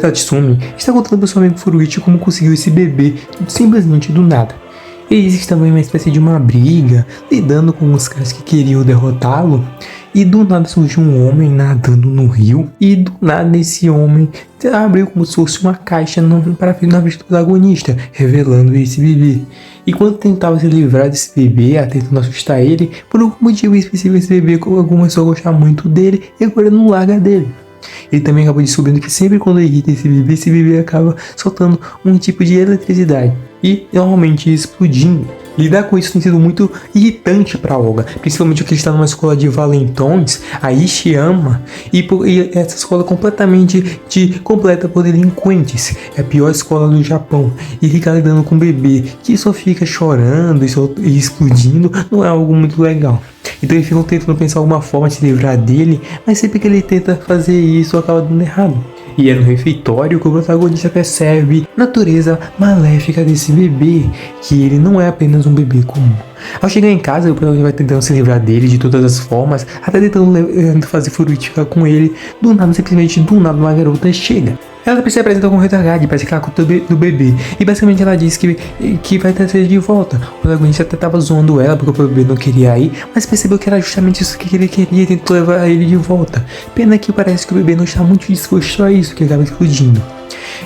Tatsumi está contando para seu amigo Furuichi como conseguiu esse bebê simplesmente do nada. Eles estavam em uma espécie de uma briga, lidando com os caras que queriam derrotá-lo, e do nada surgiu um homem nadando no rio, e do nada esse homem abriu como se fosse uma caixa na frente do protagonista, revelando esse bebê. E quando tentava se livrar desse bebê, tentando assustar ele, por algum motivo específico esse bebê começou a gostar muito dele e agora não larga dele. Ele também acabou descobrindo que sempre quando ele irrita esse bebê acaba soltando um tipo de eletricidade e normalmente explodindo. Lidar com isso tem sido muito irritante para Olga, principalmente porque ele está numa escola de valentões, a Ishiyama, e essa escola completamente completa por delinquentes. É a pior escola do Japão. E ficar lidando com um bebê que só fica chorando e explodindo não é algo muito legal. Então eles ficam tentando pensar alguma forma de se livrar dele, mas sempre que ele tenta fazer isso acaba dando errado. E é no refeitório que o protagonista percebe a natureza maléfica desse bebê, que ele não é apenas um bebê comum. Ao chegar em casa, o protagonista vai tentando se livrar dele de todas as formas, até tentando fazer Furuichi ficar com ele. Do nada, simplesmente do nada, uma garota chega. Ela se apresenta com o retardado para se ficar com o bebê. E basicamente ela diz que vai trazer de volta. O protagonista até estava zoando ela porque o bebê não queria ir, mas percebeu que era justamente isso que ele queria e tentou levar ele de volta. Pena que parece que o bebê não está muito disposto a isso, que acaba explodindo.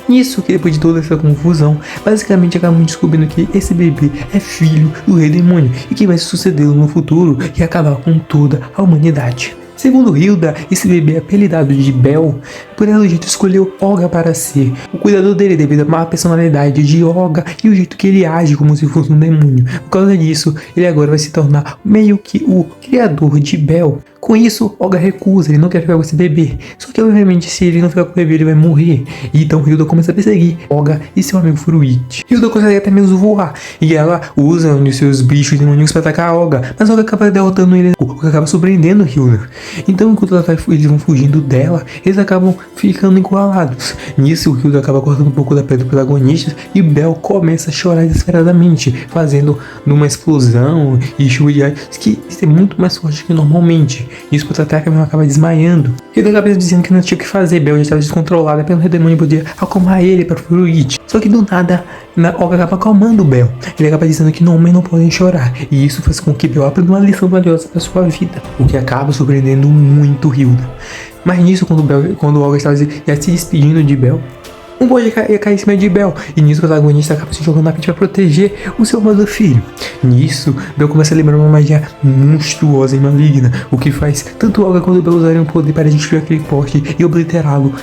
Nisso, que depois de toda essa confusão, basicamente acabamos descobrindo que esse bebê é filho do rei demônio e que vai sucedê-lo no futuro e acabar com toda a humanidade. Segundo Hilda, esse bebê apelidado de Bel, por ela o jeito escolheu Olga para ser o cuidador dele devido à má personalidade de Olga e o jeito que ele age como se fosse um demônio. Por causa disso, ele agora vai se tornar meio que o criador de Bel. Com isso, Olga recusa, ele não quer ficar com esse bebê. Só que obviamente se ele não ficar com o bebê, ele vai morrer. E então Hilda começa a perseguir Olga e seu amigo Furuichi. Hilda consegue até mesmo voar, e ela usa um de seus bichos demoníacos para atacar a Olga, mas Olga acaba derrotando ele, o que acaba surpreendendo Hilda. Então enquanto eles vão fugindo dela, eles acabam ficando encurralados. Nisso, Hilda acaba cortando um pouco da pele do protagonista e Bel começa a chorar desesperadamente, fazendo numa explosão e chuva de ar que é muito mais forte que normalmente. Isso por até que acaba desmaiando. Hilda acaba dizendo que não tinha o que fazer, Bel já estava descontrolada, pelo rei demônio podia acalmar ele para Furuichi. Só que do nada, Olga acaba acalmando Bel. Ele acaba dizendo que homens não podem chorar, e isso faz com que Bel aprenda uma lição valiosa para sua vida, o que acaba surpreendendo muito Hilda. Mas nisso, quando Olga estava já se despedindo de Bel, um boy ia cair em cima de Bel, e nisso o protagonista acaba se jogando na frente para proteger o seu amado filho. Nisso, Bel começa a lembrar uma magia monstruosa e maligna, o que faz tanto Olga quanto Bel usarem o poder para destruir aquele poste e obliterá-lo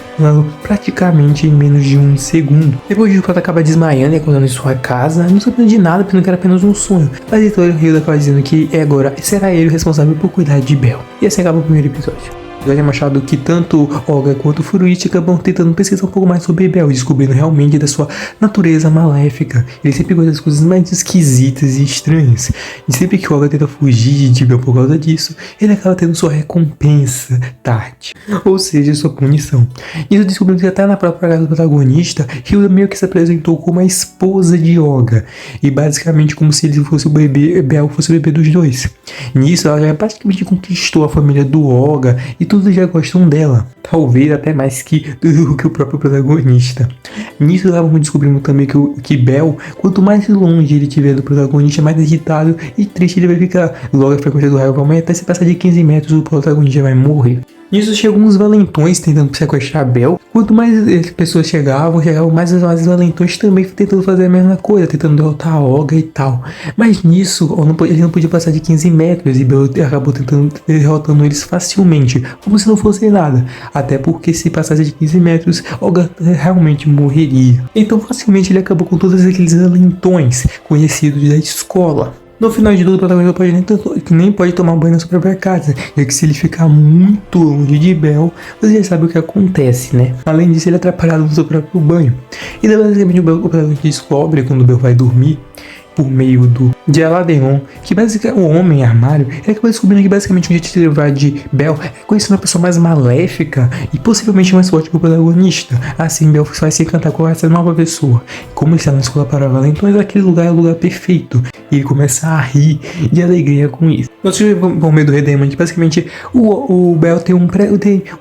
praticamente em menos de um segundo. Depois disso, o prota acaba desmaiando e acordando em sua casa, não sabendo de nada, pensando que era apenas um sonho. Mas então Hilda acaba dizendo que agora será ele o responsável por cuidar de Bel. E assim acaba o primeiro episódio. Já tinha achado que tanto Olga quanto Furuichi acabam tentando pesquisar um pouco mais sobre Bel, descobrindo realmente da sua natureza maléfica. Ele sempre gosta das coisas mais esquisitas e estranhas. E sempre que Olga tenta fugir de Bel por causa disso, ele acaba tendo sua recompensa tarde, ou seja, sua punição. Isso descobrindo que até na própria casa do protagonista, Hilda meio que se apresentou como a esposa de Olga, e basicamente como se ele fosse o bebê, Bel fosse o bebê dos dois. Nisso, ela já praticamente conquistou a família do Olga e todos já gostam dela, talvez até mais do que o próprio protagonista. Nisso vamos descobrindo também que Bel, quanto mais longe ele estiver do protagonista, mais agitado e triste ele vai ficar. Logo a frequência do raio vai aumentar, se passar de 15 metros o protagonista vai morrer. Nisso chegam uns valentões tentando sequestrar Bel. Quanto mais pessoas chegavam mais os valentões também tentando fazer a mesma coisa, tentando derrotar a Olga e tal. Mas nisso, ele não podia passar de 15 metros e Bel acabou derrotando eles facilmente, como se não fosse nada. Até porque se passasse de 15 metros, Olga realmente morreria. Então facilmente ele acabou com todos aqueles valentões conhecidos da escola. No final de tudo, o protagonista nem pode tomar banho na sua própria casa, já que se ele ficar muito longe de Bel, você já sabe o que acontece, né? Além disso, ele é atrapalhado no seu próprio banho. E daí, basicamente, o protagonista descobre quando Bel vai dormir, por meio de Aladeon, que basicamente o homem armário, ele acaba descobrindo que basicamente o jeito de se livrar de Bel é conhecendo uma pessoa mais maléfica e possivelmente mais forte que o protagonista. Assim, Bel vai se encantar com essa nova pessoa. Como ele está na escola para valentões, aquele lugar é o lugar perfeito. E ele começa a rir de alegria com isso. Nós tivemos por meio do Redemon, que basicamente o Bel tem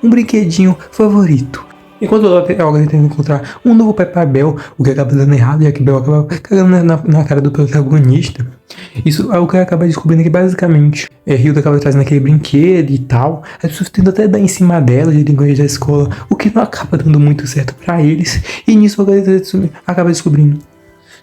um brinquedinho favorito. Enquanto a Olga tenta encontrar um novo pai pra Bel, o que acaba dando errado, já que Bel acaba cagando na cara do protagonista. Isso é o que acaba descobrindo que basicamente Hilda acaba trazendo aquele brinquedo e tal. As pessoas tentam até dar em cima dela, de linguagem da escola, o que não acaba dando muito certo pra eles. E nisso a Olga acaba descobrindo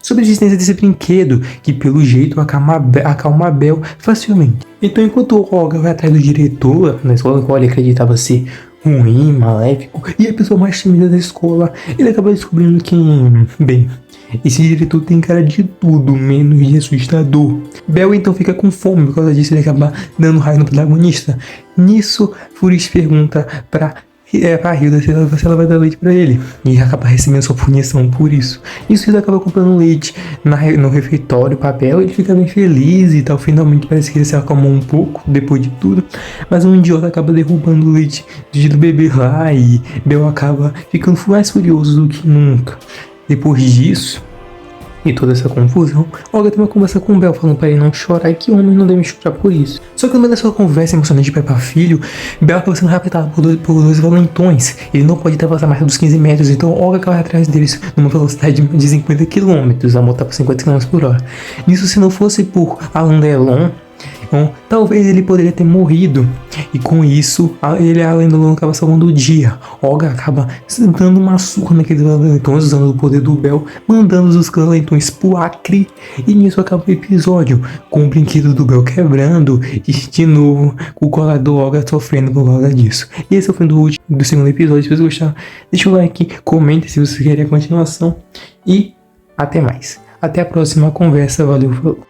sobre a existência desse brinquedo, que pelo jeito acalma a Bel facilmente. Então, enquanto o Olga vai atrás do diretor na escola, que ele acreditava ser ruim, maléfico, e a pessoa mais tímida da escola, ele acaba descobrindo que, bem, esse diretor tem cara de tudo, menos de assustador. Bel então fica com fome, por causa disso ele acaba dando raio no protagonista. Nisso, Furis pergunta pra Hilda se ela vai dar leite pra ele. E acaba recebendo sua punição por isso. Isso Hilda acaba comprando leite no refeitório, papel, ele fica bem feliz e tal. Finalmente parece que ele se acalmou um pouco depois de tudo. Mas um idiota acaba derrubando o leite do bebê lá e Bel acaba ficando mais furioso do que nunca. Depois disso, e toda essa confusão, Olga tem uma conversa com Bel falando pra ele não chorar e que homem não deve chorar por isso. Só que no meio dessa conversa emocionante de pai pra filho, Bel acaba sendo raptado por dois valentões. Ele não pode ultrapassar mais dos 15 metros, então Olga corre atrás deles numa velocidade de 50 km, a moto tá por 50 km por hora. Nisso, se não fosse por Alain Delon, então, talvez ele poderia ter morrido. E com isso, ele além do Delon acaba salvando o dia. Olga acaba dando uma surra naqueles valentões, usando o poder do Bel, mandando os valentões pro Acre. E nisso acaba o episódio, com o brinquedo do Bel quebrando. E de novo, o colar do Olga sofrendo por causa disso. E esse é o fim do segundo episódio. Se vocês gostaram, deixa o like, comente se vocês querem a continuação. E até mais. Até a próxima conversa. Valeu, falou.